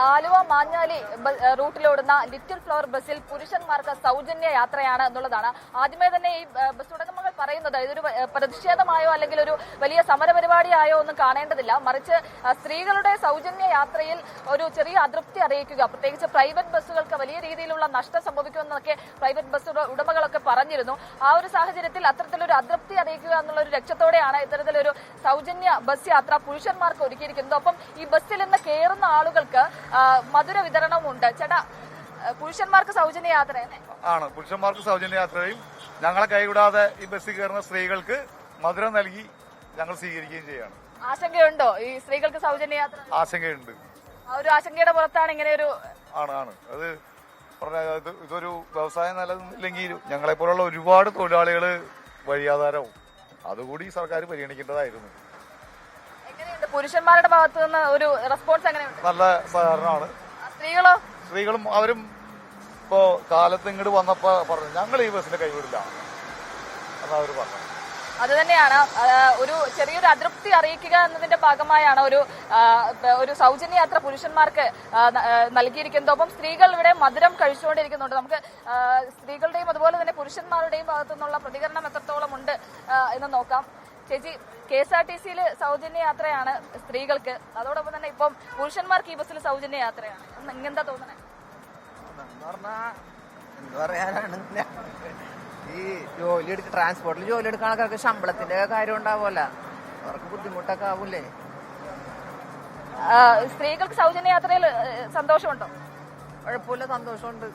Aluva Manjali റൂട്ടിലോടുന്ന little flower ബസ്സിൽ പുരുഷന്മാർക്ക് സൗജന്യ യാത്രയാണ് എന്നുള്ളതാണ്. ആദ്യമേ തന്നെ ഈ ബസ് ഉടമകൾ പറയുന്നത് ഇതൊരു പ്രതിഷേധമായോ അല്ലെങ്കിൽ ഒരു വലിയ സമരപരിപാടിയായോ ഒന്നും കാണേണ്ടതില്ല, മറിച്ച് സ്ത്രീകളുടെ സൗജന്യ യാത്രയിൽ ഒരു ചെറിയ അതൃപ്തി അറിയിക്കുക, പ്രത്യേകിച്ച് പ്രൈവറ്റ് ബസ്സുകൾക്ക് വലിയ രീതിയിലുള്ള നഷ്ടം സംഭവിക്കുമെന്നൊക്കെ പ്രൈവറ്റ് ബസ് ഉടമകളൊക്കെ പറഞ്ഞിരുന്നു. ആ ഒരു സാഹചര്യത്തിൽ അത്തരത്തിലൊരു അതൃപ്തി അറിയിക്കുക എന്നുള്ള ഒരു ലക്ഷ്യത്തോടെയാണ് ഇത്തരത്തിലൊരു സൗജന്യ ബസ് യാത്ര പുരുഷന്മാർക്ക് ഒരുക്കിയിരിക്കുന്നത്. ഒപ്പം ഈ ബസ്സിൽ നിന്ന് കയറുന്ന ആളുകൾക്ക് മധുര വിതരണവും ഉണ്ട്. ചേട്ടാ, പുരുഷന്മാർക്ക് സൗജന്യ യാത്ര ആണ്. പുരുഷന്മാർക്ക് സൗജന്യ യാത്രയും ഞങ്ങളെ കൈവിടാതെ ഈ ബസ്സിൽ കയറുന്ന സ്ത്രീകൾക്ക് മധുരം നൽകി ഞങ്ങൾ സ്വീകരിക്കുകയും ചെയ്യാണ്. ആശങ്കയുണ്ടോ ഈ സ്ത്രീകൾക്ക് സൗജന്യ യാത്ര? ആശങ്കയുണ്ട്. ആ ഒരു ആശങ്കയുടെ പുറത്താണ് ഇങ്ങനെ ഒരു ആണ് അത് ഇതൊരു വ്യവസായം നിലനില്ലെങ്കിൽ ഞങ്ങളെ പോലുള്ള ഒരുപാട് തൊഴിലാളികൾ വഴിയാധാരവും അതുകൂടി സർക്കാർ പരിഗണിക്കേണ്ടതായിരുന്നു. എങ്ങനെയുണ്ട് പുരുഷന്മാരുടെ ഭാഗത്തു നിന്ന് ഒരു റെസ്പോൺസ്? എങ്ങനെയുണ്ട്? നല്ല സഹകരണമാണ്. സ്ത്രീകളും അവരും ഇപ്പോ കാലത്ത് ഇങ്ങോട്ട് വന്നപ്പോ പറഞ്ഞു ഞങ്ങൾ ഈ ബസ്സിന്റെ കൈവിടില്ല എന്നവർ പറഞ്ഞു. അത് തന്നെയാണ് ഒരു ചെറിയൊരു അതൃപ്തി അറിയിക്കുക എന്നതിന്റെ ഭാഗമായാണ് ഒരു സൗജന്യ യാത്ര പുരുഷന്മാർക്ക് നൽകിയിരിക്കുന്നത്. ഒപ്പം സ്ത്രീകൾ ഇവിടെ മധുരം കഴിച്ചുകൊണ്ടിരിക്കുന്നുണ്ട്. നമുക്ക് സ്ത്രീകളുടെയും അതുപോലെ തന്നെ പുരുഷന്മാരുടെയും ഭാഗത്തു നിന്നുള്ള പ്രതികരണം എത്രത്തോളം ഉണ്ട് എന്ന് നോക്കാം. ചേച്ചി, KSRTC സൗജന്യ യാത്രയാണ് സ്ത്രീകൾക്ക്, അതോടൊപ്പം തന്നെ ഇപ്പം പുരുഷന്മാർക്ക് ഈ ബസ്സിൽ സൗജന്യ യാത്രയാണ്. എന്താ തോന്നണേ? എന്ത് പറയാനാണ്, ഈ ട്രാൻസ്പോർട്ടിൽ ജോലി എടുക്കുന്ന ആൾക്കാർക്ക് ശമ്പളത്തിന്റെ കാര്യം ഉണ്ടാവുമല്ല, അവർക്ക് ബുദ്ധിമുട്ടൊക്കെ ആവൂലേ. സ്ത്രീകൾക്ക് സൗജന്യ യാത്രയിൽ സന്തോഷമുണ്ടോ? കുഴപ്പമില്ല, സന്തോഷമുണ്ട്.